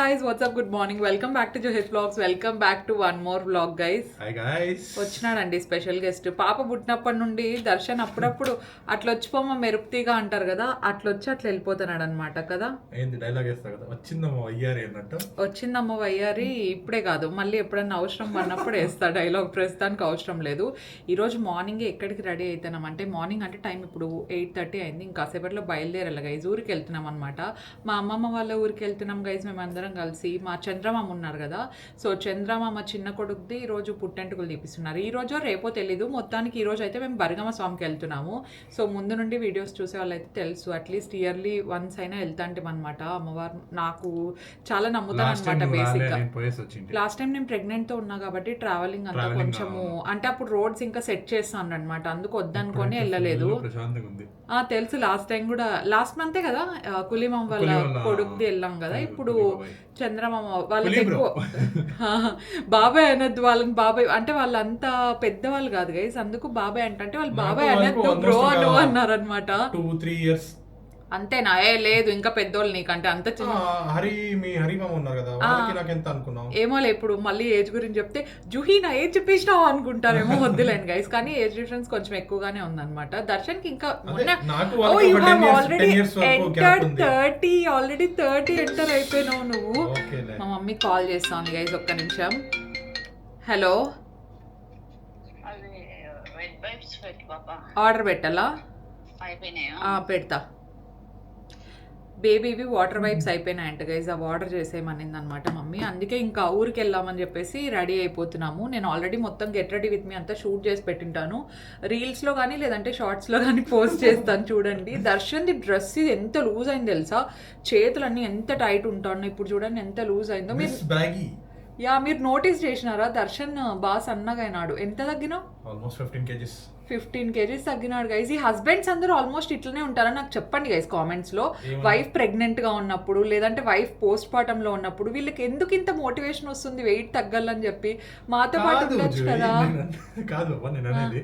guys, what's up? Good morning. Welcome back to Johit Vlogs. Welcome back to one more vlog, guys. Hi guys. వచ్చినాడండి special guest. పాప పుట్టినప్పటి నుండి దర్శన్ అప్పుడప్పుడు అట్లా వచ్చిపోమ్మ మెరుపుతీగా అంటారు కదా, అట్లా వచ్చి అట్లా వెళ్ళిపోతున్నాడు అనమాట కదా. ఏంది డైలాగ్ వేస్తా కదా, వచ్చిందమ్మ వయ్యారి అన్నట్టు. వచ్చిందమ్మ వయ్యారి ఇప్పుడే కాదు, మళ్ళీ ఎప్పుడన్నా అవసరం పడినప్పుడు వేస్తా డైలాగ్. ప్రస్తుతానికి అవసరం లేదు. ఈరోజు మార్నింగ్ ఎక్కడికి రెడీ అవుతున్నాం అంటే, మార్నింగ్ అంటే టైం ఇప్పుడు 8:30 అయింది. ఇంకాసేపట్లో బయలుదేరాలి గైజ్. ఊరికి వెళ్తున్నాం అనమాట. మా అమ్మమ్మ వాళ్ళ ఊరికి వెళ్తున్నాం గైజ్. మేమందరం కలిసి. మా చంద్రమామ ఉన్నారు కదా, సో చంద్రమామ చిన్న కొడుకుది ఈరోజు పుట్టెంటుకలు తీపిస్తున్నారు. ఈ రోజు రేపో తెలీదు, మొత్తానికి ఈ రోజు అయితే మేము బరగమ స్వామికి వెళ్తున్నాము. సో ముందు నుండి వీడియోస్ చూసే వాళ్ళైతే తెలుసు, అట్లీస్ట్ ఇయర్లీ వన్స్ అయినా వెళ్తాంటాం అనమాట. అమ్మవారు నాకు చాలా నమ్ముతాను అనమాట. బేసిక్గా లాస్ట్ టైం నేను ప్రెగ్నెంట్తో ఉన్నా కాబట్టి ట్రావెలింగ్ అంతా కొంచెము అంటే అప్పుడు రోడ్స్ ఇంకా సెట్ చేస్తాను అనమాట, అందుకు వద్దనుకొని వెళ్ళలేదు. తెలుసు లాస్ట్ టైం కూడా లాస్ట్ మంతే కదా కులిమం వాళ్ళ కొడుకుది వెళ్ళాం కదా. ఇప్పుడు చంద్రమామ వాళ్ళకి ఎక్కువ బాబాయ్ అనద్దు వాళ్ళని. బాబాయ్ అంటే వాళ్ళంతా పెద్దవాళ్ళు కాదు గైస్, అందుకు బాబాయ్ అంటే వాళ్ళు బాబాయ్ అనద్దు బ్రో అను అన్నారు అనమాట. 2-3 years అంతేనా? లేదు ఇంకా పెద్దోళ్ళు నీకంటే అంత చిన్న. ఏమోలే, ఇప్పుడు మళ్ళీ ఏజ్ గురించి చెప్తే జుహీ నా ఏజ్ చెప్పేసినావు అనుకుంటారేమో. వద్దులేండి గైస్, కానీ ఏజ్ డిఫరెన్స్ కొంచెం ఎక్కువగానే ఉందన్నమాట. దర్శన్కి ఇంకా ఆల్రెడీ ఎంటర్ 30 ఎంటర్ అయిపోయినావు నువ్వు. మా మమ్మీ కాల్ చేస్తాను గైస్, ఒక్క నిమిషం. హలో, ఆర్డర్ పెట్టాలా? పెడతా. బేబీవి వాటర్ వైప్స్ అయిపోయినాయంట గైజ్, అవి ఆర్డర్ చేసేయమనింది అనమాట మమ్మీ. అందుకే ఇంకా ఊరికి వెళ్దామని చెప్పేసి రెడీ అయిపోతున్నాము. నేను ఆల్రెడీ మొత్తం గెట్ రెడీ విత్ మీ అంతా షూట్ చేసి పెట్టింటాను. రీల్స్లో కానీ లేదంటే షార్ట్స్లో కానీ పోస్ట్ చేస్తాను చూడండి. దర్శన్ది డ్రెస్ ఇది ఎంత లూజ్ అయింది తెలుసా, చేతులన్నీ ఎంత టైట్ ఉంటాను. ఇప్పుడు చూడండి ఎంత లూజ్ అయిందో. మీరు నోటీస్ చేసినారా? దర్శన్ బాగా సన్నగా అయినాడు. ఎంత తగ్గినావు? ఆల్మోస్ట్ 15 kgs తగ్గినాడు గైజ్. ఈ హస్బెండ్స్ అందరూ ఆల్మోస్ట్ ఇట్లనే ఉంటారా? నాకు చెప్పండి గైజ్ కామెంట్స్ లో. వైఫ్ ప్రెగ్నెంట్ గా ఉన్నప్పుడు లేదంటే వైఫ్ పోస్ట్ పార్టం లో ఉన్నప్పుడు వీళ్ళకి ఎందుకు ఇంత మోటివేషన్ వస్తుంది వెయిట్ తగ్గాలని చెప్పి? మాతో పాటు ఉండొచ్చు కదా. కాదు నేను అనేది,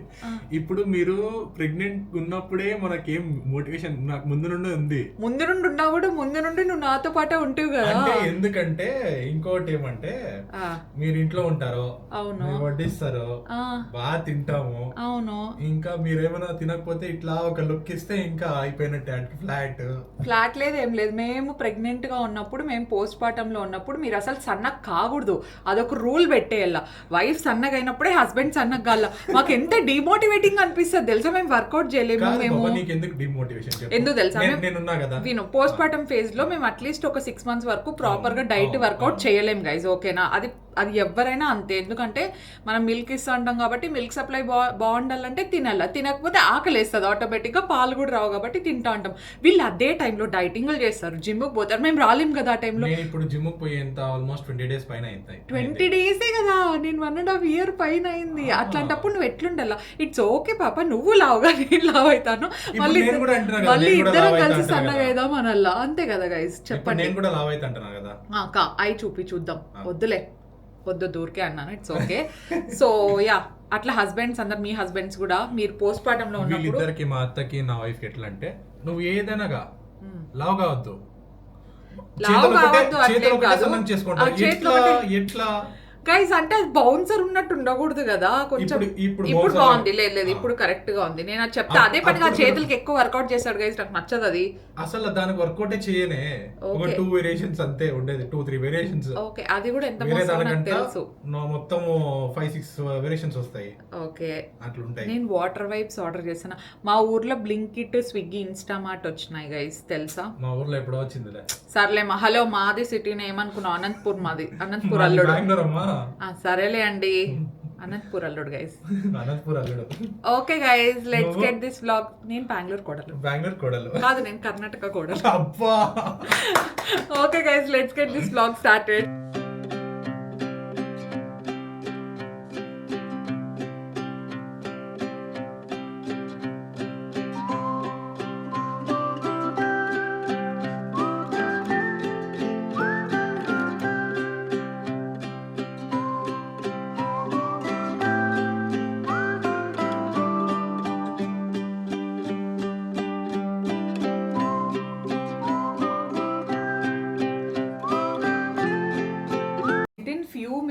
ఇప్పుడు మీరు ప్రెగ్నెంట్ ఉన్నప్పుడే మనకేం మోటివేషన్ నాకు ముందు నుండి ఉంది. ముందు నుండి ఉన్నా కూడా ముందు నుండి నువ్వు నాతో పాటే ఉంటావు కదా. ఎందుకంటే ఇంకోటి ఏమంటే, మీరు ఇంట్లో ఉంటారు, అవును, వడ్డిస్తారు, బాగా తింటాము, అవును, ఇంకా మీరేమైనా తినకపోతే ఇట్లా ఒక లుక్ ఇస్తే ఇంకా అయిపోయినట్టే. ఫ్లాట్ లేదు, ఏం లేదు. మేము ప్రెగ్నెంట్ గా ఉన్నప్పుడు, మేము పోస్ట్ పార్టం లో ఉన్నప్పుడు మీరు అసలు సన్నగా కాకూడదు, అదొక రూల్ పెట్టేయాల. వైఫ్ సన్నగా అయినప్పుడే హస్బెండ్ సన్నగా కాల. మాకు ఎంత డిమోటివేటింగ్ అనిపిస్తుంది తెలుసా. మేము వర్కౌట్ చేయలేము. మేము ఎందుకు తెలుసా, విను, పోస్ట్ పార్టం ఫేజ్ లో మేము అట్లీస్ట్ ఒక 6 months వరకు ప్రాపర్ గా డైట్ వర్కౌట్ చేయలేము గైజ్, ఓకేనా. అది ఎవరైనా అంతే. ఎందుకంటే మనం మిల్క్ ఇస్తూ ఉంటాం కాబట్టి మిల్క్ సప్లై బాగుండాలంటే తినాల, తినకపోతే ఆకలి వేస్తుంది ఆటోమేటిక్గా, పాలు కూడా రావు కాబట్టి తింటా ఉంటాం. వీళ్ళు అదే టైంలో డైటింగ్లు చేస్తారు, జిమ్కి పోతారు. మేము రాలేం కదా ఆ టైంలో. ఇప్పుడు జిమ్కి పోయేంత ఆల్మోస్ట్ 20 days పైన అయింది. 20 days కదా, నేను 1.5 year పైన అయింది. అట్లాంటప్పుడు నువ్వు ఎట్లుండాలా? ఇట్స్ ఓకే పాప, నువ్వు లావుగా నేను లావు అవుతాను, మళ్ళీ ఇద్దరం కలిసి సన్నగా అవుదాం అనల్లా. అంతే కదా గైస్, చెప్పండి. అయి చూద్దాం. వద్దులే, వద్దు దూరికే అన్నాను, ఇట్స్ ఓకే. సో యా, అట్లా హస్బెండ్స్ అందరు, మీ హస్బెండ్స్ కూడా మీరు పోస్ట్ పార్టం లో ఉన్నప్పుడు, ఇద్దరికి, మా అత్తకి నా వైఫ్ కి ఎట్లా అంటే, నువ్వు ఏదైనా లావు కావద్దు, ఎట్లా గైస్ అంటే అది బౌన్సర్ ఉన్నట్టు ఉండకూడదు కదా. కొంచెం ఇప్పుడు బాగుంది, లేదు ఇప్పుడు కరెక్ట్ గా ఉంది. నేను అది చెప్తా, అదే పనిగా చేతులకి ఎక్కువ వర్కౌట్ చేశాడు గైస్, నాకు నచ్చదు అది. అసలు దానికి వర్కౌట్ చేయనే, ఒక 2 వేరియేషన్స్ అంతే ఉండేది, 2-3 వేరియేషన్స్. ఓకే, అది కూడా ఎంత తెలుసు, మొత్తం 5-6 వేరియేషన్స్ వస్తాయి. ఓకే, అట్లుంటాయి. నేను వాటర్ వైప్స్ ఆర్డర్ చేసిన. మా ఊర్లో బ్లింకిట్, స్విగ్గీ, ఇన్స్టామార్ట్ వచ్చినాయి గైస్, తెలుసా? మా ఊర్లో ఎప్పుడో వచ్చిందిలే. సర్లే, హలో, మాది సిటీని ఏమనుకున్నావు? అనంతపూర్ మాది, అనంతపూర్ అల్లుడు. సరేలే అండి, అనంతపూర్ అల్లుడు guys. Okay guys, let's get this vlog. నేను బెంగళూరు కోడలు కాదు, నేను కర్ణాటక కోడలు. Okay guys, let's get this vlog started.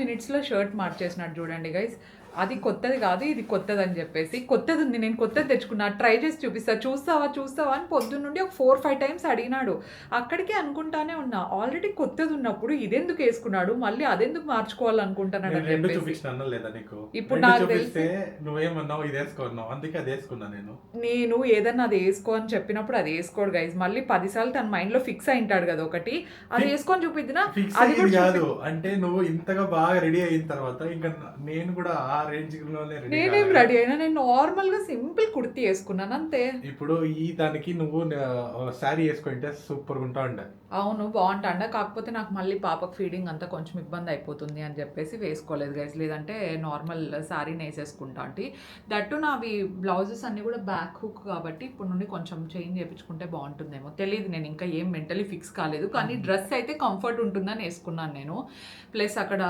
మినిట్స్లో షర్ట్ మార్చేసినాడు చూడండి గైస్. అది కొత్తది కాదు, ఇది కొత్తది అని చెప్పేసి. కొత్తది ఉంది, నేను కొత్తది తెచ్చుకున్నా, ట్రై చేసి చూస్తావా అని పొద్దున్న నుండి ఒక 4-5 టైమ్స్ అడిగినాడు. అక్కడికి అనుకుంటానే ఉన్నా, ఆల్రెడీ కొత్తది ఉన్నప్పుడు ఇదెందుకు వేసుకున్నాడు, మళ్ళీ అదెందుకు మార్చుకోవాలనుకుంటున్నాడు అని చెప్పేసి. ఇప్పుడు నాకు తెలిసి నువ్వేమన్నావు ఇది వేసుకున్నావు, అందుకే అది వేసుకున్నా నేను ఏదన్నా అది వేసుకో అని చెప్పినప్పుడు అది వేసుకోడు గైస్. మళ్ళీ 10 సార్లు తన మైండ్ లో ఫిక్స్ అయింటాడు కదా ఒకటి, అది వేసుకొని చూపిద్దినా అది కాదు. అంటే నువ్వు ఇంతగా బాగా రెడీ అయిన తర్వాత ఇంకా నేను కూడా నేనేం రెడీ అయినా, నేను నార్మల్ గా సింపుల్ కుర్తీ వేసుకున్నాను అంతే. ఇప్పుడు ఈ దానికి నువ్వు శారీ వేసుకుంటే సూపర్ గా ఉంటా ఉండే. అవును బాగుంటాండ, కాకపోతే నాకు మళ్ళీ పాపకు ఫీడింగ్ అంతా కొంచెం ఇబ్బంది అయిపోతుంది అని చెప్పేసి వేసుకోలేదు గైస్. లేదంటే నార్మల్ శారీని వేసేసుకుంటా అంటే. దట్టు నావి బ్లౌజెస్ అన్ని కూడా బ్యాక్ హుక్ కాబట్టి ఇప్పుడు నుండి కొంచెం చేంజ్ చేయించుకుంటే బాగుంటుందేమో తెలియదు. నేను ఇంకా ఏం మెంటలీ ఫిక్స్ కాలేదు, కానీ డ్రెస్ అయితే కంఫర్ట్ ఉంటుందని వేసుకున్నాను నేను. ప్లస్ అక్కడ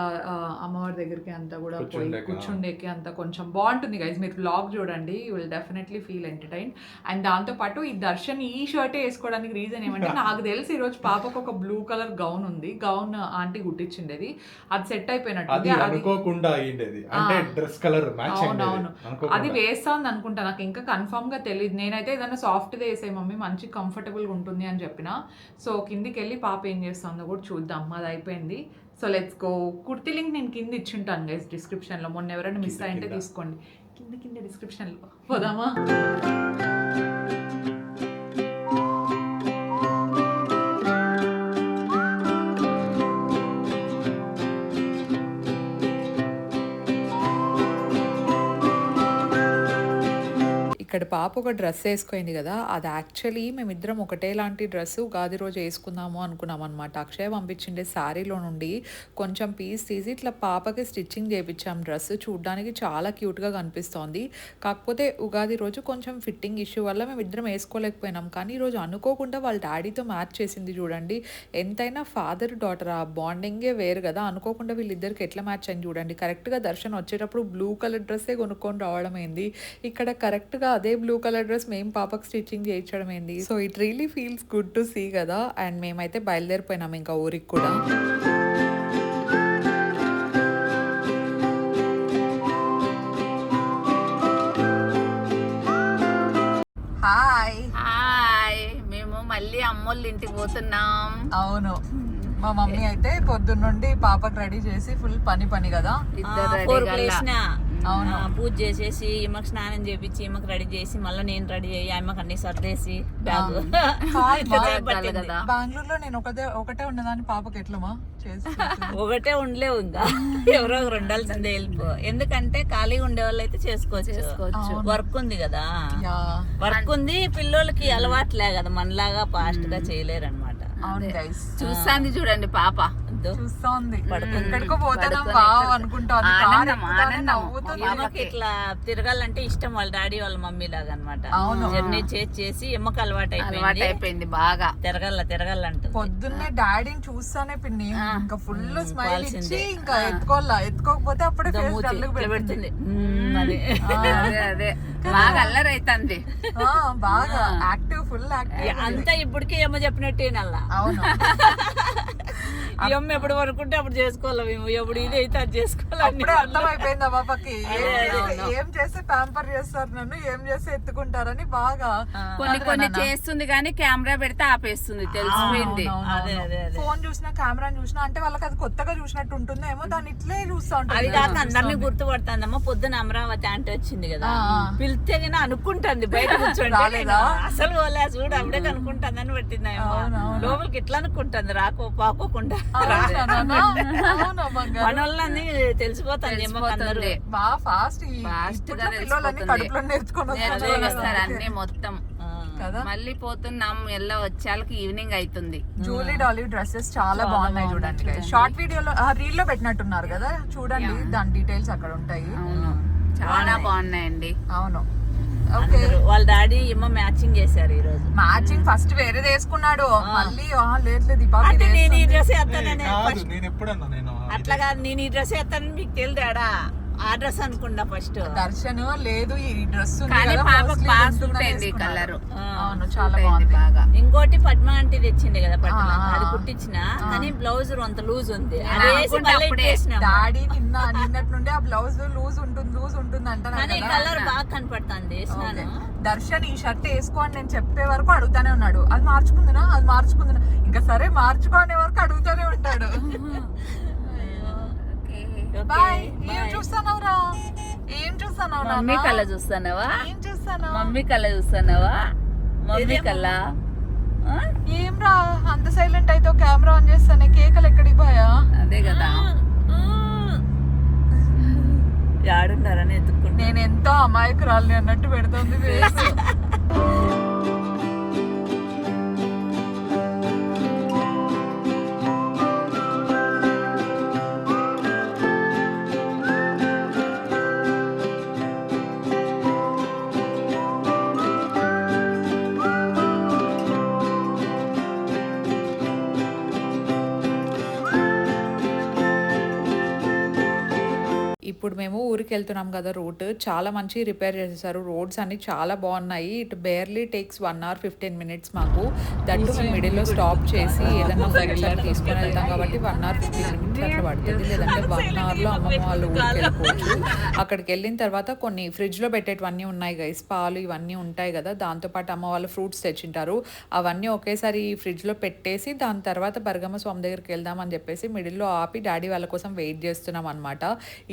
అమ్మవారి దగ్గరికి అంతా కూడా పోయి కూర్చుండేకి అంతా కొంచెం బాగుంటుంది గైస్. మీరు వ్లాగ్ చూడండి, you will definitely feel entertain. And దాంతోపాటు ఈ దర్శన్ ఈ షర్టే వేసుకోవడానికి రీజన్ ఏమంటే, నాకు తెలిసి ఈరోజు పాపకు ఒక బ్లూ కలర్ గౌన్ ఉంది, గౌన్ ఆంటీ కుట్టించిండేది, అది సెట్ అయిపోయినట్టు. అవునవును, అది వేస్తా ఉంది అనుకుంటా, నాకు ఇంకా కన్ఫర్మ్ గా తెలియదు. నేనైతే ఏదైనా సాఫ్ట్ దే వేసే మమ్మీ, మంచి కంఫర్టబుల్ గా ఉంటుంది అని చెప్పిన. సో కిందికి వెళ్ళి పాప ఏం చేస్తుందో కూడా చూద్దాం. అది అయిపోయింది. So let's go. Kurti link నేను కింద ఇచ్చింటాను గైస్ డిస్క్రిప్షన్లో. మొన్న ఎవరైనా మిస్ అయింటే తీసుకోండి, కింద డిస్క్రిప్షన్లో. పోదామా? ఇక్కడ పాప ఒక డ్రెస్ వేసుకుంది కదా, అది యాక్చువల్లీ మేమిద్దరం ఒకటే లాంటి డ్రెస్సు ఉగాది రోజు వేసుకుందాము అనుకున్నాం అనమాట. అక్షయ్ పంపించిండే శారీలో నుండి కొంచెం పీస్ తీసి ఇట్లా పాపకి స్టిచ్చింగ్ చేయించాం. డ్రెస్ చూడడానికి చాలా క్యూట్గా కనిపిస్తోంది. కాకపోతే ఉగాది రోజు కొంచెం ఫిట్టింగ్ ఇష్యూ వల్ల మేమిద్దరం వేసుకోలేకపోయినాం. కానీ ఈరోజు అనుకోకుండా వాళ్ళ డాడీతో మ్యాచ్ చేసింది చూడండి. ఎంతైనా ఫాదర్ డాటర్ ఆ బాండింగే వేరు కదా. అనుకోకుండా వీళ్ళిద్దరికి ఎట్లా మ్యాచ్ అయింది చూడండి. కరెక్ట్గా దర్శన్ వచ్చేటప్పుడు బ్లూ కలర్ డ్రెస్సే కొనుక్కొని రావడం ఏంది, ఇక్కడ కరెక్ట్గా అదే బ్లూ కలర్ డ్రెస్ మేము పాపకు స్టిచ్చింగ్ చేయించడం ఏంది. So it really feels good to see కదా. అండ్ మేమైతే బయలుదేరిపోయినాం ఇంకా ఊరికి కూడా. హాయ్ హాయ్, మేము మళ్ళీ అమ్మోళ్ళ ఇంటికి పోతున్నాం. అవును, మా మమ్మీ అయితే పొద్దున్న నుండి పాపకు రెడీ చేసి ఫుల్ పని కదా. అవును, పూజ చేసేసి ఈమెకు స్నానం చేపించి ఈమెకు రెడీ చేసి మళ్ళీ నేను రెడీ అయ్యి ఆమెకు అన్ని సర్దేసి బ్యాగ్. బెంగళూరులో నేను ఒకటే ఉన్నదాన్ని పాపకి ఎట్లమా ఒకటే ఉండలేవు, ఇంకా ఎవరో ఉండాల్సిందే వెళ్ళిపో. ఎందుకంటే ఖాళీగా ఉండే వాళ్ళు అయితే చేసుకోవచ్చు. వర్క్ ఉంది కదా, వర్క్ ఉంది, పిల్లలకి అలవాట్లే కదా, మనలాగా ఫాస్ట్ గా చేయలేరు అనమాట. చూస్తాంది చూడండి పాప, ఇట్లా తిరగాలంటే ఇష్టం వాళ్ళ డాడీ వాళ్ళ మమ్మీ లాగా అనమాట. జర్నీ చేసి ఎమ్మకి అలవాటు అయిపోయింది బాగా. తిరగాలంటే పొద్దున్నే డాడీని చూస్తానే పిన్ని ఇంకా ఫుల్ స్మైల్ ఇచ్చి ఇంకా ఎత్తుకోకపోతే అప్పుడే పెడుతుంది. అదే బాగా అల్లరి అవుతుంది, బాగా యాక్టివ్, ఫుల్ యాక్టివ్. అంతా ఇప్పటికే ఏమో చెప్పినట్టేనల్లా. అవును, అమ్మ ఎప్పుడు వరకుంటే అప్పుడు చేసుకోవాలి, మేము ఎప్పుడు ఇది అయితే అది చేసుకోవాలి. అర్థం అయిపోయింది పాపకి, ఏం చేస్తే ప్యాంపర్ చేస్తారు నన్ను, ఏం చేస్తే ఎత్తుకుంటారని. బాగా కొన్ని చేస్తుంది కానీ కెమెరా పెడితే ఆపేస్తుంది, తెలిసిపోయింది. ఫోన్ చూసినా కెమెరా చూసినా అంటే వాళ్ళకి అది కొత్తగా చూసినట్టు ఉంటుందేమో, దాన్ని ఇట్లే చూస్తా ఉంటారు. అది కాక అందరినీ గుర్తుపడుతుందమ్మా. పొద్దున అమరావతి అంటే వచ్చింది కదా, పిలిస్తే కానీ అనుకుంటుంది బయట కూర్చోండి, అసలు వాళ్ళ చూడు అప్పుడే కనుక్కుంటుంది అని పెట్టింది. లోపలికి ఇట్లా అనుకుంటుంది, పాకోకుండా. మన వాళ్ళని తెలిసిపోతుంది బాగా ఫాస్ట్ అన్ని మొత్తం. మళ్ళీ పోతున్నాం, ఎల్లా వచ్చేళ్ళకి ఈవినింగ్ అవుతుంది. జూలీ డాలీ డ్రెస్సెస్ చాలా బాగున్నాయి చూడండి. షార్ట్ వీడియోలో రీల్ లో పెట్టినట్టున్నారు కదా, చూడండి దాని డీటెయిల్స్ అక్కడ ఉంటాయి. చాలా బాగున్నాయండి. అవును, వాళ్ళ డాడీ ఏమో మ్యాచింగ్ చేశారు ఈ రోజు. మ్యాచింగ్ ఫస్ట్ వేరేది వేసుకున్నాడు, మళ్ళీ లేదు అంటే నేను ఈ డ్రెస్ వేస్తానని అట్లా కాదు, నేను ఈ డ్రెస్ వేస్తానని మీకు తెలియదాడా? ఆ డ్రెస్ అనుకున్నా ఫస్ట్. దర్శన్ లేదు ఈ డ్రెస్ కానీ పాపకు బాగా సూట్ అయింది కలర్. అవును చాలా బాగుంది బాగా. ఇంకోటి పద్మ ఆంటీ తెచ్చింది కదా పట్టు, అది కుట్టించిన కానీ బ్లౌజ్ అంత లూజ్ ఉంది. డాడీ నిన్నటి నుండి ఆ బ్లౌజ్ లూజ్ ఉంటుంది అంటాను. కానీ కలర్ బాగా కనపడుతుంది. దర్శన్ ఈ షర్ట్ వేసుకో అని నేను చెప్పే వరకు అడుగుతానే ఉన్నాడు, అది మార్చుకుందినా ఇంకా సరే మార్చుకోనే వరకు అడుగుతానే ఉంటాడు. ఏం చూస్తానవరా మమ్మీ కళ్ళ చూస్తానవా? ఏం చూస్తాను మమ్మీ కళ్ళ చూస్తానవా? మమ్మీ కళ్ళ ఏం రా అంత సైలెంట్ అయితే కెమెరా ఆన్ చేస్తానే కేకలు ఎక్కడికి పోయా? అదే కదా యాడున్నారని ఎత్తుకుంటా. నేను ఎంతో అమాయకురాలి అన్నట్టు పెడుతుంది ఫేస్. ఇప్పుడు మేము ఊరికి వెళ్తున్నాం కదా, రూట్ చాలా మంచి రిపేర్ చేసేసారు. రోడ్స్ అన్ని చాలా బాగున్నాయి. It barely takes 1 hour 15 minutes మాకు. దట్టు మేము మిడిల్లో స్టాప్ చేసి ఏదైనా ఫ్రెండ్ తీసుకొని వెళ్తాం కాబట్టి 1 hour 15 minutes అట్లా పడుతుంది. లేదంటే 1 hourలో అమ్మమ్మ వాళ్ళు ఊరికి వెళ్ళిపోవచ్చు. అక్కడికి వెళ్ళిన తర్వాత కొన్ని ఫ్రిడ్జ్లో పెట్టేటివన్నీ ఉన్నాయి గైస్, పాలు ఇవన్నీ ఉంటాయి కదా, దాంతోపాటు అమ్మ వాళ్ళు ఫ్రూట్స్ తెచ్చింటారు. అవన్నీ ఒకేసారి ఫ్రిడ్జ్లో పెట్టేసి దాని తర్వాత బరగమ్మ స్వామి దగ్గరికి వెళ్దామని చెప్పేసి మిడిల్లో ఆపి డాడీ వాళ్ళ కోసం వెయిట్ చేస్తున్నాం అనమాట.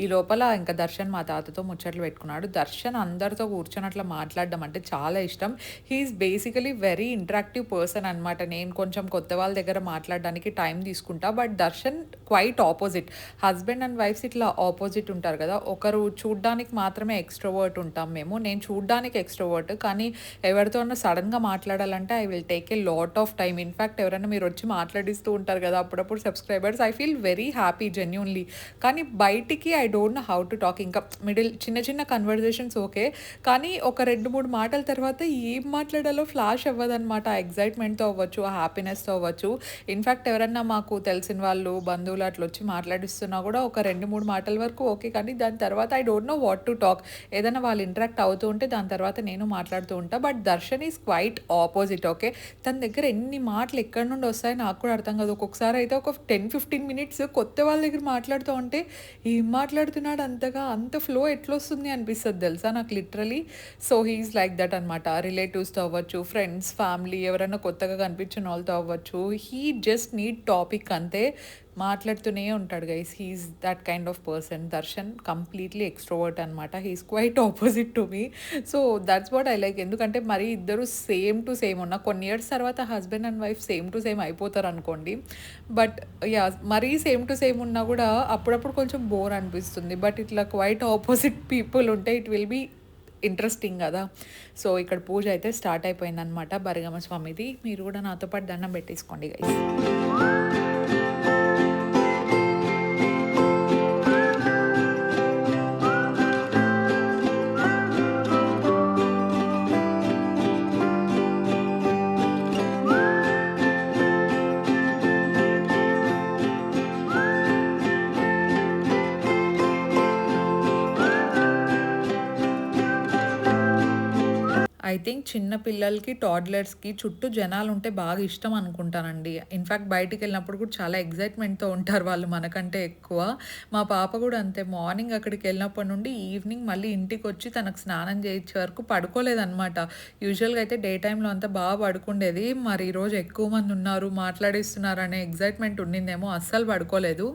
ఈ లోపల ఇంకా దర్శన్ మా తాతతో ముచ్చట్లు పెట్టుకున్నాడు. దర్శన్ అందరితో కూర్చొని అట్లా మాట్లాడడం అంటే చాలా ఇష్టం. He's basically very interactive person అనమాట. నేను కొంచెం కొత్త వాళ్ళ దగ్గర మాట్లాడడానికి టైం తీసుకుంటా, but Darshan quite opposite. Husband and wives ఇట్లా ఆపోజిట్ ఉంటారు కదా, ఒకరు చూడ్డానికి మాత్రమే ఎక్స్ట్రోవర్ట్ ఉంటాం మేము. నేను చూడ్డానికి ఎక్స్ట్రోవర్ట్, కానీ ఎవరితోనో సడన్గా మాట్లాడాలంటే I will take a lot of time. In fact ఎవరైనా మీరు వచ్చి మాట్లాడిస్తూ ఉంటారు కదా అప్పుడప్పుడు subscribers, I feel very happy genuinely. కానీ బయటికి I don't know how to talk. ఇంకా మిడిల్ చిన్న కన్వర్జేషన్స్ ఓకే, కానీ ఒక 2-3 మాటల తర్వాత ఏం మాట్లాడాలో ఫ్లాష్ అవ్వదన్నమాట. ఆ ఎగ్జైట్మెంట్తో అవ్వచ్చు, ఆ హ్యాపీనెస్తో అవ్వచ్చు. ఇన్ఫ్యాక్ట్ ఎవరన్నా మాకు తెలిసిన వాళ్ళు బంధువులు అట్లా వచ్చి మాట్లాడిస్తున్నా కూడా ఒక 2-3 మాటల వరకు ఓకే, కానీ దాని తర్వాత I don't know what to talk. ఏదైనా వాళ్ళు ఇంటరాక్ట్ అవుతూ ఉంటే దాని తర్వాత నేను మాట్లాడుతూ ఉంటా. But Darshan is quite opposite. Okay, తన దగ్గర ఎన్ని మాటలు ఎక్కడి నుండి వస్తాయో నాకు కూడా అర్థం కాదు. ఒక్కొక్కసారి అయితే ఒక 10-15 minutes కొత్త వాళ్ళ దగ్గర మాట్లాడుతూ ఉంటే ఏం మాట్లాడుతున్నాడు అంత ఫ్లో ఎట్లా వస్తుంది అనిపిస్తుంది తెలుసా నాకు literally. So he's like that అనమాట. రిలేటివ్స్తో అవ్వచ్చు, ఫ్రెండ్స్, ఫ్యామిలీ, ఎవరైనా కొత్తగా కనిపించిన వాళ్ళతో అవ్వచ్చు, హీ జస్ట్ నీడ్ టాపిక్ అంతే, మాట్లాడుతూనే ఉంటాడు guys. He's that kind of person. Darshan completely extrovert అనమాట. He's quite opposite to me. So that's what I like. ఎందుకంటే మరి ఇద్దరు సేమ్ టు సేమ్ ఉన్న కొన్ని ఇయర్స్ తర్వాత husband and wife same to same అయిపోతారు అనుకోండి. బట్ యా, మరీ సేమ్ టు సేమ్ ఉన్నా కూడా అప్పుడప్పుడు కొంచెం బోర్ అనిపిస్తుంది. బట్ ఇట్లా క్వైట్ ఆపోజిట్ పీపుల్ ఉంటే ఇట్ విల్ బీ ఇంట్రెస్టింగ్ కదా. సో ఇక్కడ పూజ అయితే స్టార్ట్ అయిపోయిందనమాట బరగమ్మ స్వామిది. మీరు కూడా నాతో పాటు దండం పెట్టేసుకోండి గైస్. ఐ థింక్ చిన్న పిల్లలకి, టాడ్లర్స్కి చుట్టూ జనాలు ఉంటే బాగా ఇష్టం అనుకుంటానండి. ఇన్ఫ్యాక్ట్ బయటికి వెళ్ళినప్పుడు కూడా చాలా ఎగ్జైట్మెంట్తో ఉంటారు వాళ్ళు మనకంటే ఎక్కువ. మా పాప కూడా అంతే. మార్నింగ్ అక్కడికి వెళ్ళినప్పటి నుండి ఈవినింగ్ మళ్ళీ ఇంటికి వచ్చి తనకు స్నానం చేయించే వరకు పడుకోలేదన్నమాట. యూజువల్గా అయితే డే టైంలో అంతా బాగా పడుకుండేది. మరి ఈరోజు ఎక్కువ మంది ఉన్నారు, మాట్లాడిస్తున్నారు అనే ఎగ్జైట్మెంట్ ఉండిందేమో, అస్సలు పడుకోలేదు.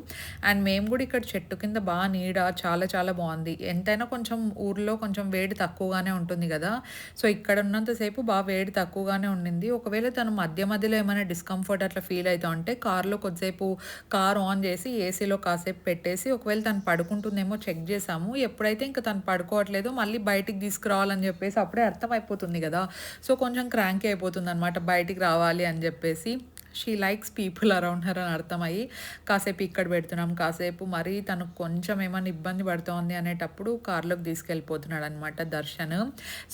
అండ్ మేము కూడా ఇక్కడ చెట్టు కింద బాగా నీడ, చాలా చాలా బాగుంది. ఎంతైనా కొంచెం ఊర్లో కొంచెం వేడి తక్కువగానే ఉంటుంది కదా, సో ఇక్కడ ఉన్నంతసేపు బాగా వేడి తక్కువగానే ఉండింది. ఒకవేళ తను మధ్యలో ఏమైనా డిస్కంఫర్ట్ అట్లా ఫీల్ అవుతా ఉంటే కార్లో కొద్దిసేపు కార్ ఆన్ చేసి ఏసీలో కాసేపు పెట్టేసి ఒకవేళ తను పడుకుంటుందేమో చెక్ చేసాము. ఎప్పుడైతే ఇంకా తను పడుకోవట్లేదో మళ్ళీ బయటికి తీసుకురావాలని చెప్పేసి అప్పుడే అర్థమైపోతుంది కదా, సో కొంచెం క్రాంకీ అయిపోతుంది అనమాట బయటికి రావాలి అని చెప్పేసి. She likes people around her అని అర్థమయ్యి కాసేపు ఇక్కడ పెడుతున్నాం, కాసేపు మరీ తనకు కొంచెం ఏమైనా ఇబ్బంది పడుతోంది అనేటప్పుడు కార్లోకి తీసుకెళ్ళిపోతున్నాడు అనమాట దర్శన్.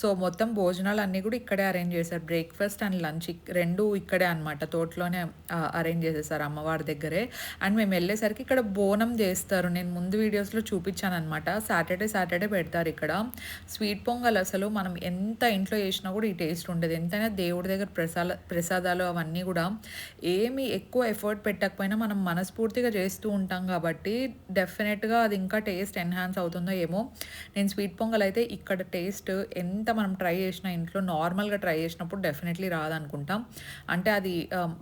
సో మొత్తం భోజనాలు అన్నీ కూడా ఇక్కడే అరేంజ్ చేశారు. బ్రేక్ఫాస్ట్ అండ్ లంచ్ రెండూ ఇక్కడే అనమాట, తోటలోనే అరేంజ్ చేసేసారు అమ్మవారి దగ్గరే. అండ్ మేము వెళ్ళేసరికి ఇక్కడ బోనం చేస్తారు, నేను ముందు వీడియోస్లో చూపించాను అనమాట. సాటర్డే పెడతారు ఇక్కడ స్వీట్ పొంగల్. అసలు మనం ఎంత ఇంట్లో చేసినా కూడా ఈ టేస్ట్ ఉండదు. ఎంతైనా దేవుడి దగ్గర ప్రసాదాలు అవన్నీ కూడా ఏమి ఎక్కువ ఎఫర్ట్ పెట్టకపోయినా మనం మనస్ఫూర్తిగా చేస్తూ ఉంటాం కాబట్టి డెఫినెట్గా అది ఇంకా టేస్ట్ ఎన్హాన్స్ అవుతుందో ఏమో. నేను స్వీట్ పొంగల్ అయితే ఇక్కడ టేస్ట్ ఎంత మనం ట్రై చేసినా ఇంట్లో నార్మల్గా ట్రై చేసినప్పుడు డెఫినెట్లీ రాదనుకుంటాం. అంటే అది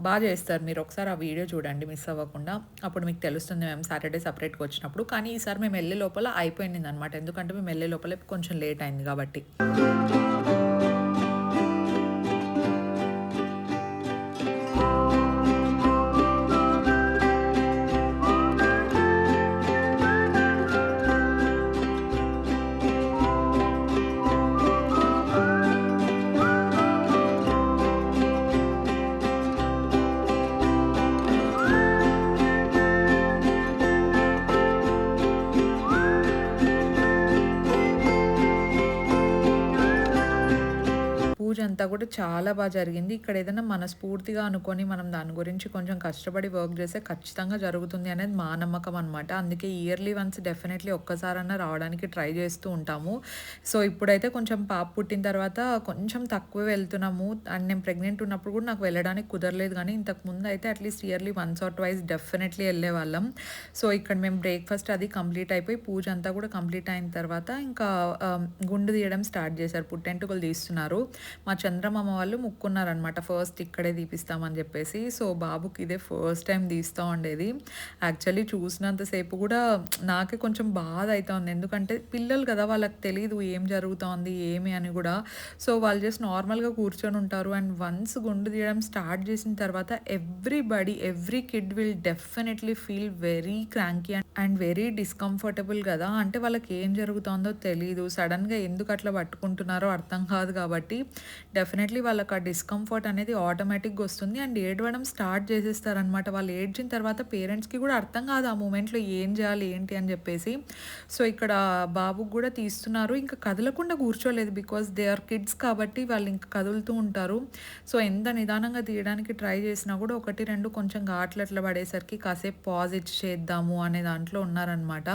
బాగా చేస్తారు. మీరు ఒకసారి ఆ వీడియో చూడండి మిస్ అవ్వకుండా, అప్పుడు మీకు తెలుస్తుంది మేము సాటర్డే సపరేట్గా వచ్చినప్పుడు. కానీ ఈసారి మేము వెళ్ళే లోపల అయిపోయింది అనమాట, ఎందుకంటే మేము వెళ్ళే లోపల కొంచెం లేట్ అయింది కాబట్టి. పూజ అంతా కూడా చాలా బాగా జరిగింది. ఇక్కడ ఏదైనా మనస్ఫూర్తిగా అనుకొని మనం దాని గురించి కొంచెం కష్టపడి వర్క్ చేస్తే ఖచ్చితంగా జరుగుతుంది అనేది మా నమ్మకం అనమాట. అందుకే ఇయర్లీ వన్స్ డెఫినెట్లీ ఒక్కసారన్నా రావడానికి ట్రై చేస్తూ ఉంటాము. సో ఇప్పుడైతే కొంచెం పాప పుట్టిన తర్వాత కొంచెం తక్కువ వెళ్తున్నాము. అండ్ నేను ప్రెగ్నెంట్ ఉన్నప్పుడు కూడా నాకు వెళ్ళడానికి కుదరలేదు, కానీ ఇంతకుముందు అయితే at least yearly once or twice definitely వెళ్ళే వాళ్ళం. సో ఇక్కడ మేము బ్రేక్ఫాస్ట్ అది కంప్లీట్ అయిపోయి పూజ అంతా కూడా కంప్లీట్ అయిన తర్వాత ఇంకా గుండు తీయడం స్టార్ట్ చేశారు, పుట్టెంటుకలు తీస్తున్నారు. మా చంద్రమామ వాళ్ళు ముక్కున్నారనమాట, ఫస్ట్ ఇక్కడే తీపిస్తామని చెప్పేసి. సో బాబుకి ఇదే ఫస్ట్ టైం తీస్తూ ఉండేది. యాక్చువల్లీ చూసినంతసేపు కూడా నాకే కొంచెం బాధ అవుతుంది, ఎందుకంటే పిల్లలు కదా, వాళ్ళకి తెలీదు ఏం జరుగుతోంది ఏమి అని కూడా. సో వాళ్ళు జస్ట్ నార్మల్గా కూర్చొని ఉంటారు. అండ్ వన్స్ గుండు తీయడం స్టార్ట్ చేసిన తర్వాత every kid will definitely feel very cranky and very discomfortable కదా. అంటే వాళ్ళకి ఏం జరుగుతుందో తెలీదు, సడన్గా ఎందుకు అట్లా పట్టుకుంటున్నారో అర్థం కాదు కాబట్టి డెఫినెట్లీ వాళ్ళకి ఆ డిస్కంఫర్ట్ అనేది ఆటోమేటిక్గా వస్తుంది. అండ్ ఏడవడం స్టార్ట్ చేసేస్తారనమాట. వాళ్ళు ఏడ్చిన తర్వాత పేరెంట్స్కి కూడా అర్థం కాదు ఆ మూమెంట్లో ఏం చేయాలి ఏంటి అని చెప్పేసి. సో ఇక్కడ బాబుకి కూడా తీస్తున్నారు, ఇంకా కదలకుండా కూర్చోలేదు, బికాస్ దే ఆర్ కిడ్స్ కాబట్టి వాళ్ళు ఇంకా కదులుతూ ఉంటారు. సో ఎంత నిదానంగా తీయడానికి ట్రై చేసినా కూడా ఒకటి రెండు కొంచెం ఘాట్లు అట్లా పడేసరికి కాసేపు పాజ్ ఇచ్చి చేద్దాము అనే దాంట్లో ఉన్నారనమాట.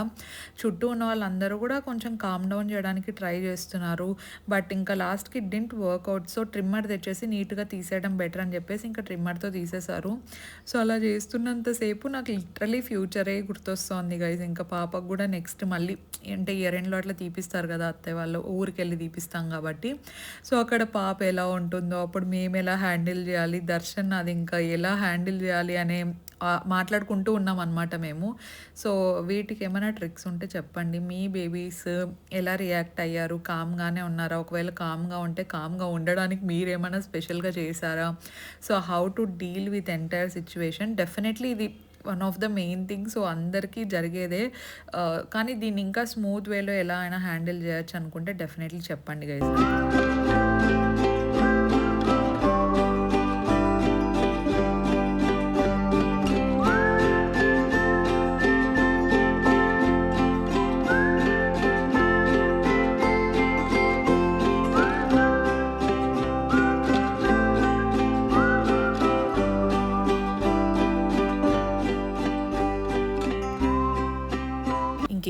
చుట్టూ ఉన్న వాళ్ళందరూ కూడా కొంచెం కామ్ డౌన్ చేయడానికి ట్రై చేస్తున్నారు. బట్ ఇంకా లాస్ట్కి డింట్ వర్కౌట్. సో ట్రిమ్మర్ తెచ్చేసి నీట్గా తీసేయడం బెటర్ అని చెప్పేసి ఇంకా ట్రిమ్మర్తో తీసేశారు. సో అలా చేస్తున్నంతసేపు నాకు లిటరలీ ఫ్యూచరే గుర్తొస్తుంది గైజ్. ఇంకా పాపకు కూడా నెక్స్ట్ మళ్ళీ అంటే ఇయర్ ఎండ్లో అట్లా తీపిస్తారు కదా అత్తయ్య వాళ్ళు, ఊరికి వెళ్ళి తీపిస్తాం కాబట్టి. సో అక్కడ పాప ఎలా ఉంటుందో, అప్పుడు మేము ఎలా హ్యాండిల్ చేయాలి, దర్శన్ అది ఇంకా ఎలా హ్యాండిల్ చేయాలి అనే మాట్లాడుకుంటూ ఉన్నాం అనమాట మేము. సో వీటికి ఏమైనా ట్రిక్స్ ఉంటే చెప్పండి. మీ బేబీస్ ఎలా రియాక్ట్ అయ్యారు, కామ్గానే ఉన్నారా? ఒకవేళ కామ్గా ఉంటే కామ్గా ఉండడానికి మీరేమైనా స్పెషల్గా చేశారా? So how to deal with entire situation. Definitely ఇది one of the main thing. So అందరికీ జరిగేదే, కానీ దీన్ని ఇంకా స్మూత్ వేలో ఎలా అయినా హ్యాండిల్ చేయొచ్చు అనుకుంటే డెఫినెట్లీ చెప్పండి గైస్.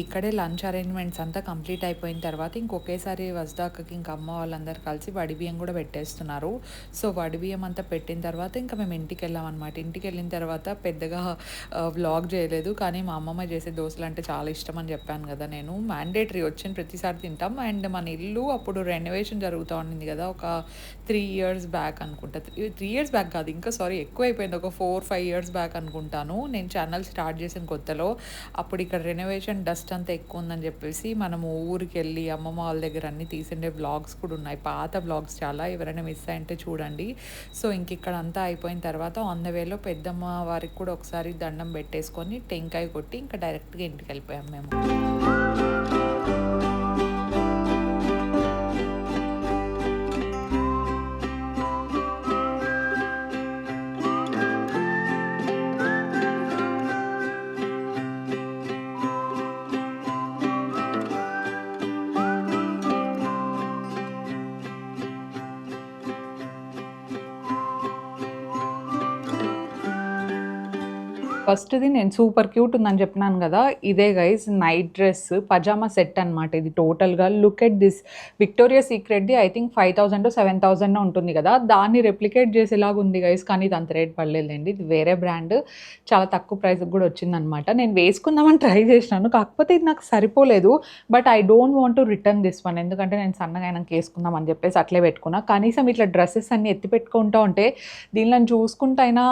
ఇక్కడే లంచ్ అరేంజ్మెంట్స్ అంతా కంప్లీట్ అయిపోయిన తర్వాత ఇంకొకేసారి వస్తాకకి ఇంకా అమ్మ వాళ్ళందరూ కలిసి వడిబియ్యం కూడా పెట్టేస్తున్నారు. సో వడిబియ్యం అంతా పెట్టిన తర్వాత ఇంకా మేము ఇంటికి వెళ్ళాం అనమాట. ఇంటికి వెళ్ళిన తర్వాత పెద్దగా వ్లాగ్ చేయలేదు, కానీ మా అమ్మమ్మ చేసే దోశలు అంటే చాలా ఇష్టం అని చెప్పాను కదా నేను. మ్యాండేటరీ వచ్చిన ప్రతిసారి తింటాం. అండ్ మన ఇల్లు అప్పుడు రెనోవేషన్ జరుగుతూ ఉండింది కదా, ఒక 3 years బ్యాక్ అనుకుంటా. 3 years బ్యాక్ కాదు, ఇంకా ఎక్కువ అయిపోయింది, ఒక 4-5 years బ్యాక్ అనుకుంటాను. నేను ఛానల్ స్టార్ట్ చేసిన కొత్తలో అప్పుడు ఇక్కడ రెనోవేషన్ డస్ట్ అంతా ఎక్కువ ఉందని చెప్పేసి మనము ఊరికి వెళ్ళి అమ్మమ్మ వాళ్ళ దగ్గర అన్ని తీసిండే వ్లాగ్స్ కూడా ఉన్నాయి, పాత వ్లాగ్స్ చాలా. ఎవరైనా మిస్ అయింటే చూడండి. సో ఇంక ఇక్కడ అంతా అయిపోయిన తర్వాత ఆన్ ద వేలో పెద్దమ్మ వారికి కూడా ఒకసారి దండం పెట్టేసుకొని టెంకాయ కొట్టి ఇంకా డైరెక్ట్గా ఇంటికి వెళ్ళిపోయాం మేము. ఫస్ట్ది నేను సూపర్ క్యూట్ ఉందని చెప్పినాను కదా, ఇదే guys night dress pyjama set అనమాట. ఇది టోటల్గా లుక్ ఎట్ దిస్. విక్టోరియా సీక్రెట్ది ఐ థింక్ 5,000 to 7,000 ఉంటుంది కదా, దాన్ని రెప్లికేట్ చేసేలాగా ఉంది గైస్. కానీ ఇది అంత రేట్ పడలేదండి, ఇది వేరే బ్రాండ్, చాలా తక్కువ ప్రైస్కి కూడా వచ్చిందనమాట. నేను వేసుకుందామని ట్రై చేసినాను, కాకపోతే ఇది నాకు సరిపోలేదు. But I don't want to return this one, ఎందుకంటే నేను సన్నగా అయినాక వేసుకుందాం అని చెప్పేసి అట్లే పెట్టుకున్నా. కనీసం ఇట్లా డ్రెస్సెస్ అన్ని ఎత్తి పెట్టుకుంటూ ఉంటే దీనిలో చూసుకుంటైనా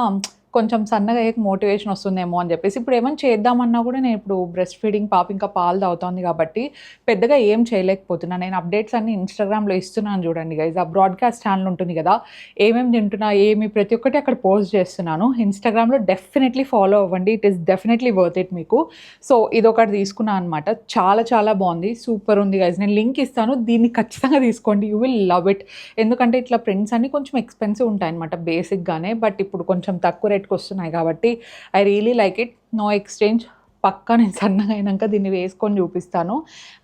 కొంచెం సన్నగా అయ్యే మోటివేషన్ వస్తుందేమో అని చెప్పేసి. ఇప్పుడు ఏమైనా చేద్దామన్నా కూడా నేను ఇప్పుడు బ్రెస్ట్ ఫీడింగ్, పాప ఇంకా పాలు తాగుతుంది కాబట్టి పెద్దగా ఏం చేయలేకపోతున్నా. నేను అప్డేట్స్ అన్ని ఇన్స్టాగ్రామ్లో ఇస్తున్నాను చూడండి గైజ్. ఆ బ్రాడ్కాస్ట్ ఛానల్ ఉంటుంది కదా, ఏమేమి తింటున్నా ప్రతి ఒక్కటి అక్కడ పోస్ట్ చేస్తున్నాను. ఇన్స్టాగ్రామ్లో డెఫినెట్లీ ఫాలో అవ్వండి, it is definitely worth it మీకు. సో ఇది ఒకటి తీసుకున్నాను అనమాట, చాలా చాలా బాగుంది, సూపర్ ఉంది గైజ్. నేను లింక్ ఇస్తాను, దీన్ని ఖచ్చితంగా తీసుకోండి, యూ విల్ లవ్ ఇట్. ఎందుకంటే ఇట్లా ప్రింట్స్ అన్ని కొంచెం ఎక్స్పెన్సివ్ ఉంటాయి అనమాట బేసిక్గానే, బట్ ఇప్పుడు కొంచెం తక్కువ రేట్కి వస్తున్నాయి కాబట్టి I really like it. No exchange. పక్కా నేను సన్నగా అయినాక దీన్ని వేసుకొని చూపిస్తాను.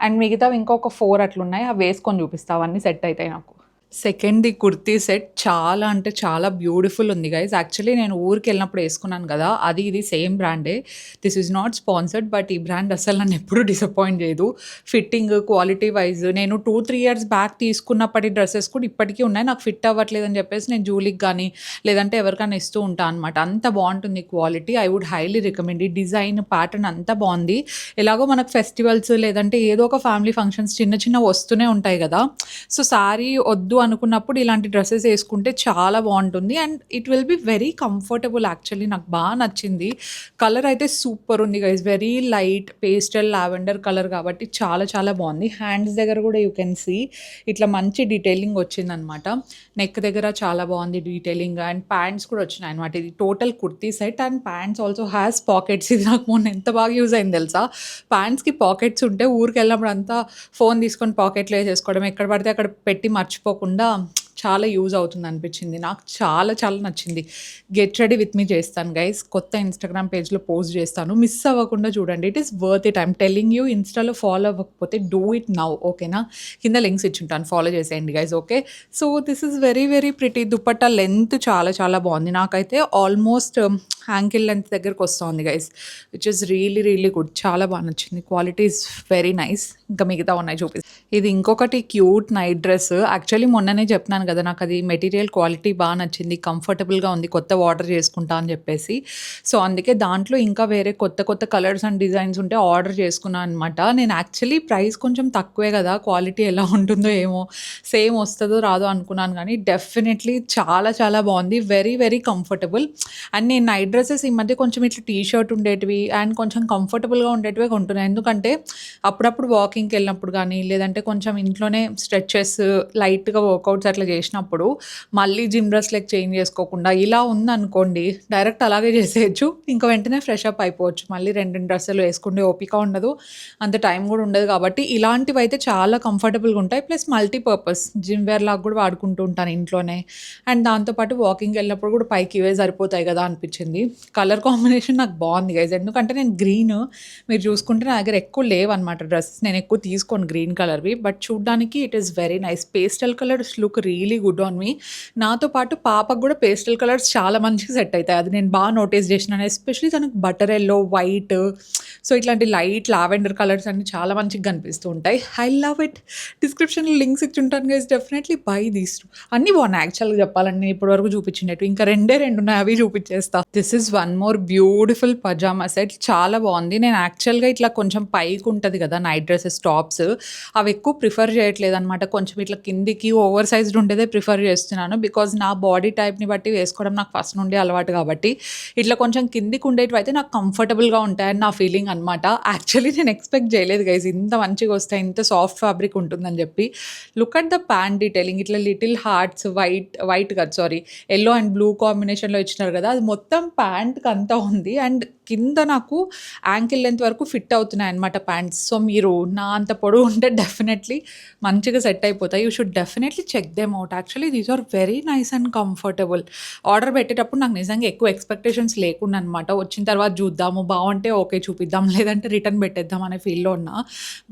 అండ్ మిగతా ఇంకొక 4 అట్లున్నాయి, అవి వేసుకొని చూపిస్తాను, అవన్నీ సెట్ అవుతాయి నాకు. సెకండ్ది కుర్తీ సెట్ చాలా అంటే చాలా బ్యూటిఫుల్ ఉంది గైజ్. యాక్చువల్లీ నేను ఊరికి వెళ్ళినప్పుడు వేసుకున్నాను కదా, అది ఇది సేమ్ బ్రాండే. This is not sponsored, but ఈ బ్రాండ్ అసలు నన్ను ఎప్పుడూ డిసప్పాయింట్ చేయదు. ఫిట్టింగ్, క్వాలిటీ వైజ్ నేను 2-3 years బ్యాక్ తీసుకున్నప్పటి డ్రెస్సెస్ కూడా ఇప్పటికీ ఉన్నాయి. నాకు ఫిట్ అవ్వట్లేదు అని చెప్పేసి నేను జూలీకి కానీ లేదంటే ఎవరికైనా ఇస్తూ ఉంటాను అనమాట. అంత బాగుంటుంది quality, I would highly recommend. ఈ డిజైన్ ప్యాటర్న్ అంతా బాగుంది. ఎలాగో మనకు ఫెస్టివల్స్ లేదంటే ఏదో ఒక ఫ్యామిలీ ఫంక్షన్స్ చిన్న వస్తూనే ఉంటాయి కదా, సో సారీ వద్దు అనుకున్నప్పుడు ఇలాంటి డ్రెస్సెస్ వేసుకుంటే చాలా బాగుంటుంది. And it will be very comfortable. Actually నాకు బాగా నచ్చింది. కలర్ అయితే సూపర్ ఉంది guys, very light pastel lavender colour కాబట్టి చాలా చాలా బాగుంది. హ్యాండ్స్ దగ్గర కూడా యూ కెన్ సీ ఇట్లా మంచి డీటెయిలింగ్ వచ్చిందనమాట. నెక్ దగ్గర చాలా బాగుంది డీటెయిలింగ్. అండ్ ప్యాంట్స్ కూడా వచ్చినాయి అనమాట. ఇది total kurti set and pants also has pockets. ఇది నాకు మొన్న ఎంత బాగా యూజ్ అయింది తెలుసా. ప్యాంట్స్కి పాకెట్స్ ఉంటే ఊరికి వెళ్ళినప్పుడు అంతా ఫోన్ తీసుకొని పాకెట్లో వేసేసుకోవడం, ఎక్కడ పడితే అక్కడ పెట్టి మర్చిపోకుండా చాలా యూజ్ అవుతుంది అనిపించింది. నాకు చాలా చాలా నచ్చింది. గెట్ రెడీ విత్ మీ చేస్తాను గైస్, కొత్త ఇన్స్టాగ్రామ్ పేజ్లో పోస్ట్ చేస్తాను, మిస్ అవ్వకుండా చూడండి. It is worth it, I'm telling you. ఇన్స్టాలో ఫాలో అవ్వకపోతే డూ ఇట్ నౌ, ఓకేనా? కింద లింక్స్ ఇచ్చుంటాను, ఫాలో చేసేయండి guys, okay? So this is very very pretty. Dupatta length చాలా చాలా బాగుంది. నాకైతే ఆల్మోస్ట్ హ్యాంకిల్ లెంత్ దగ్గరకు వస్తుంది guys, which is really really good. చాలా బాగా నచ్చింది, క్వాలిటీ ఈజ్ వెరీ నైస్. ఇంకా మిగతా ఉన్నాయి చూపిస్తాను. ఇది ఇంకొకటి క్యూట్ నైట్ డ్రెస్. యాక్చువల్లీ మొన్ననే చెప్పినాను కదా, నాకు అది మెటీరియల్ క్వాలిటీ బాగా నచ్చింది, కంఫర్టబుల్గా ఉంది, కొత్త ఆర్డర్ చేసుకుంటా అని చెప్పేసి. సో అందుకే దాంట్లో ఇంకా వేరే కొత్త కలర్స్ అండ్ డిజైన్స్ ఉంటే ఆర్డర్ చేసుకున్నాను అనమాట. నేను యాక్చువల్లీ ప్రైస్ కొంచెం తక్కువే కదా, క్వాలిటీ ఎలా ఉంటుందో ఏమో, సేమ్ వస్తుందో రాదో అనుకున్నాను, కానీ డెఫినెట్లీ చాలా చాలా బాగుంది, వెరీ వెరీ కంఫర్టబుల్. అండ్ నేను నైట్ డ్రెస్సెస్ ఈ మధ్య కొంచెం ఇట్లా టీ-షర్ట్ ఉండేటివి అండ్ కొంచెం కంఫర్టబుల్గా ఉండేటివే కొంటున్నాను. ఎందుకంటే అప్పుడప్పుడు వాకింగ్కి వెళ్ళినప్పుడు కానీ లేదంటే కొంచెం ఇంట్లోనే స్ట్రెచెస్ లైట్గా వర్కౌట్స్ అట్లా చేసినప్పుడు మళ్ళీ జిమ్ డ్రెస్ లెక్క చేంజ్ చేసుకోకుండా ఇలా ఉందనుకోండి, డైరెక్ట్ అలాగే చేసేయచ్చు, ఇంకా వెంటనే ఫ్రెష్ అప్ అయిపోవచ్చు. మళ్ళీ 2 డ్రెస్సులు వేసుకుంటే ఓపిక ఉండదు, అంత టైం కూడా ఉండదు. కాబట్టి ఇలాంటివి అయితే చాలా కంఫర్టబుల్గా ఉంటాయి. ప్లస్ మల్టీపర్పస్ జిమ్ వేర్ లాగా కూడా వాడుకుంటూ ఉంటాను ఇంట్లోనే. అండ్ దాంతోపాటు వాకింగ్కి వెళ్ళినప్పుడు కూడా పైకి ఇవే సరిపోతాయి కదా అనిపించింది. కలర్ కాంబినేషన్ నాకు బాగుంది గైజ్, ఎందుకంటే నేను గ్రీన్, మీరు చూసుకుంటే నా దగ్గర ఎక్కువ లేవన్నమాట డ్రెస్సెస్, నేను ఎక్కువ తీసుకోను గ్రీన్ కలర్వి, బట్ చూడ్డానికి it is very nice. Pastel colours look really good on me. నాతో పాటు పాపకు కూడా పేస్టల్ కలర్స్ చాలా మంచిగా సెట్ అవుతాయి, అది నేను బాగా నోటీస్ చేసినాను. ఎస్పెషలీ తనకు బటర్ ఎల్లో, వైట్, సో ఇట్లాంటి లైట్ లావెండర్ కలర్స్ అన్ని చాలా మంచిగా కనిపిస్తూ ఉంటాయి. I love it. డిస్క్రిప్షన్లో లింక్స్ ఇచ్చుంటాను గైస్, డెఫినెట్లీ బై దీస్. అన్నీ బాగున్నాయి యాక్చువల్గా చెప్పాలని, నేను ఇప్పటివరకు చూపించినట్టు ఇంకా 2 ఉన్నాయి, అవి చూపించేస్తా. This is one more beautiful pyjama set, చాలా బాగుంది. నేను యాక్చువల్గా ఇట్లా కొంచెం పైకి ఉంటుంది కదా నైట్ డ్రెస్సెస్ టాప్స్, అవి ఎక్కువ ప్రిఫర్ చేయట్లేదు అనమాట. కొంచెం ఇట్లా కిందికి ఓవర్ సైజ్డ్ ఉండేదే ప్రిఫర్ చేస్తున్నాను, బికాజ్ నా బాడీ టైప్ని బట్టి వేసుకోవడం నాకు ఫస్ట్ నుండి అలవాటు కాబట్టి. ఇట్లా కొంచెం కిందికి ఉండేటివి అయితే నాకు కంఫర్టబుల్గా ఉంటాయని నా ఫీలింగ్ అనమాట. యాక్చువల్లీ నేను ఎక్స్పెక్ట్ చేయలేదు గైజ్ ఇంత మంచిగా వస్తాయి, ఇంత సాఫ్ట్ ఫ్యాబ్రిక్ ఉంటుందని చెప్పి. Look at the pant detailing, ఇట్లా లిటిల్ హార్ట్స్, వైట్ కదా సారీ ఎల్లో అండ్ బ్లూ కాంబినేషన్లో ఇచ్చినారు కదా, అది మొత్తం ప్యాంట్కి అంతా ఉంది. అండ్ కింద నాకు యాంకిల్ లెంత్ వరకు ఫిట్ అవుతున్నాయి అనమాట ప్యాంట్స్. సో మీరు నా అంత పొడవు ఉంటే డెఫినెట్లీ మంచిగా సెట్ అయిపోతాయి. You should definitely check them out. Actually these are very nice and comfortable. Order పెట్టేటప్పుడు నాకు నిజంగా ఎక్కువ ఎక్స్పెక్టేషన్స్ లేకుండా అనమాట, వచ్చిన తర్వాత చూద్దాము, బాగుంటే ఓకే చూపిద్దాం, లేదంటే రిటర్న్ పెట్టేద్దాం అనే ఫీల్లో ఉన్నా.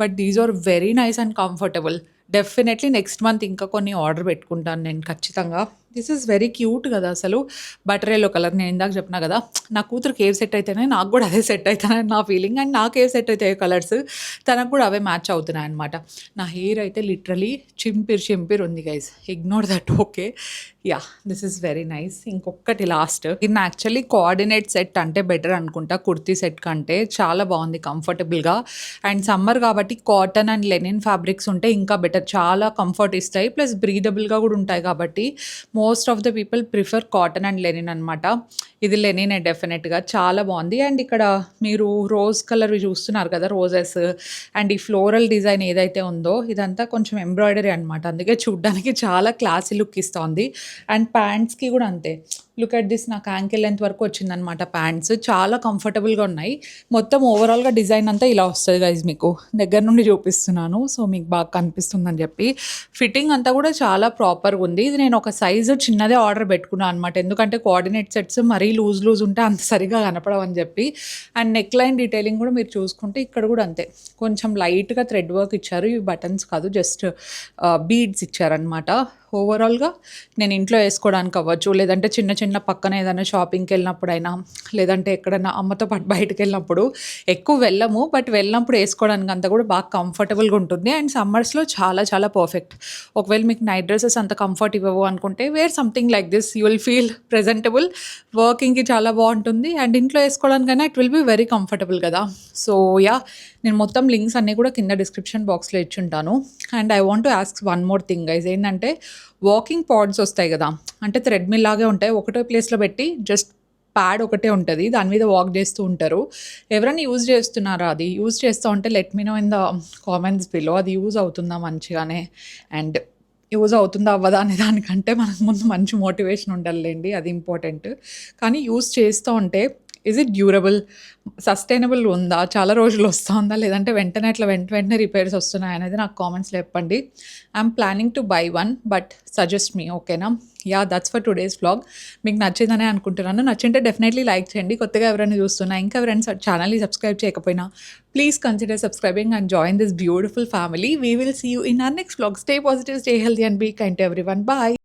But these are very nice and comfortable. Definitely next month ఇంకా కొన్ని ఆర్డర్ పెట్టుకుంటాను నేను ఖచ్చితంగా. దిస్ ఈజ్ వెరీ క్యూట్ కదా అసలు. బటర్ ఎల్లో కలర్ నేను ఇందాక చెప్పినా కదా, నా కూతురికి ఏవి సెట్ అయితేనే నాకు కూడా అదే సెట్ అవుతాయని నా ఫీలింగ్. అండ్ నాకు ఏవి సెట్ అవుతాయి కలర్స్ తనకు కూడా అవే మ్యాచ్ అవుతున్నాయి అనమాట. నా హెయిర్ అయితే లిటరలీ చింపిర్ ఉంది guys, ignore that. Okay, yeah, this is very nice. ఇంకొకటి లాస్ట్, ఇది యాక్చువల్లీ కోఆర్డినేట్ సెట్ అంటే బెటర్ అనుకుంటా కుర్తీ సెట్ కంటే. చాలా బాగుంది కంఫర్టబుల్గా. అండ్ సమ్మర్ కాబట్టి కాటన్ అండ్ లెనిన్ ఫ్యాబ్రిక్స్ ఉంటే ఇంకా బెటర్, చాలా కంఫర్ట్ ఇస్తాయి, ప్లస్ బ్రీదబుల్గా కూడా ఉంటాయి కాబట్టి most of the people prefer cotton and Lenin అనమాట. ఇది లెనినే డెఫినెట్గా, చాలా బాగుంది. అండ్ ఇక్కడ మీరు రోజ్ కలర్ చూస్తున్నారు కదా, రోజెస్ అండ్ ఈ ఫ్లోరల్ డిజైన్ ఏదైతే ఉందో ఇదంతా కొంచెం ఎంబ్రాయిడరీ అనమాట, అందుకే చూడ్డానికి చాలా క్లాసీ లుక్ ఇస్తుంది. అండ్ ప్యాంట్స్కి కూడా అంతే, లుక్ అట్ దిస్, నాకు యాంకిల్ లెంత్ వరకు వచ్చిందనమాట ప్యాంట్స్, చాలా కంఫర్టబుల్గా ఉన్నాయి. మొత్తం ఓవరాల్గా డిజైన్ అంతా ఇలా వస్తుంది గైజ్, మీకు దగ్గర నుండి చూపిస్తున్నాను సో మీకు బాగా కనిపిస్తుందని చెప్పి. ఫిట్టింగ్ అంతా కూడా చాలా ప్రాపర్గా ఉంది. ఇది నేను ఒక సైజు చిన్నదే ఆర్డర్ పెట్టుకున్నాను అనమాట, ఎందుకంటే కోఆర్డినేట్ సెట్స్ మరీ లూజ్ ఉంటే అంత సరిగా కనపడవని చెప్పి. అండ్ నెక్ లైన్ డీటెయిలింగ్ కూడా మీరు చూసుకుంటే ఇక్కడ కూడా అంతే, కొంచెం లైట్గా థ్రెడ్ వర్క్ ఇచ్చారు. ఇవి బటన్స్ కాదు, జస్ట్ బీడ్స్ ఇచ్చారనమాట. ఓవరాల్గా నేను ఇంట్లో వేసుకోవడానికి అవ్వచ్చు, లేదంటే చిన్న చిన్న పక్కన ఏదైనా షాపింగ్కి వెళ్ళినప్పుడైనా, లేదంటే ఎక్కడైనా అమ్మతో పాటు బయటకు వెళ్ళినప్పుడు, ఎక్కువ వెళ్ళము బట్ వెళ్ళినప్పుడు వేసుకోవడానికి అంతా కూడా బాగా కంఫర్టబుల్గా ఉంటుంది. అండ్ సమ్మర్స్లో చాలా చాలా పర్ఫెక్ట్. ఒకవేళ మీకు నైట్ డ్రెస్సెస్ అంత కంఫర్ట్ ఇవ్వవు అనుకుంటే wear something like this, you will feel presentable, వర్కింగ్కి చాలా బాగుంటుంది. అండ్ ఇంట్లో వేసుకోవడానికైనా it will be very comfortable కదా. సో యా, నేను మొత్తం లింక్స్ అన్నీ కూడా కింద డిస్క్రిప్షన్ బాక్స్లో ఇచ్చుంటాను. And I want to ask one more thing guys, ఏంటంటే వాకింగ్ పాడ్స్ వస్తాయి కదా, అంటే థ్రెడ్మిల్ లాగే ఉంటాయి, ఒకటో ప్లేస్లో పెట్టి జస్ట్ ప్యాడ్ ఒకటే ఉంటుంది, దాని మీద వాక్ చేస్తూ ఉంటారు. ఎవరైనా యూజ్ చేస్తున్నారా? అది యూజ్ చేస్తూ ఉంటే let me know in the comments below. అది యూజ్ అవుతుందా మంచిగానే, అండ్ యూజ్ అవుతుందా అవ్వదా అనే దానికంటే మనకు ముందు మంచి మోటివేషన్ ఉండాలండి, అది ఇంపార్టెంట్. కానీ యూజ్ చేస్తూ ఉంటే ఈజ్ ఇట్ డ్యూరబుల్, సస్టైనబుల్ ఉందా, చాలా రోజులు వస్తూ ఉందా, లేదంటే వెంటనే అట్లా వెంటనే రిపేర్స్ వస్తున్నాయి అనేది నాకు కామెంట్స్లో చెప్పండి. I'm planning to buy one, but suggest me, ఓకేనా? Yeah, that's for today's vlog. మీకు నచ్చిందనే అనుకుంటున్నాను. నచ్చింటే డెఫినెట్లీ లైక్ చేయండి. కొత్తగా ఎవరైనా చూస్తున్నా, ఇంకా ఎవరైనా ఛానల్ని సబ్స్క్రైబ్ చేయకపోయినా please consider subscribing and join this beautiful family. We will see you in our next vlog. Stay positive, stay healthy and be kind to everyone. Bye.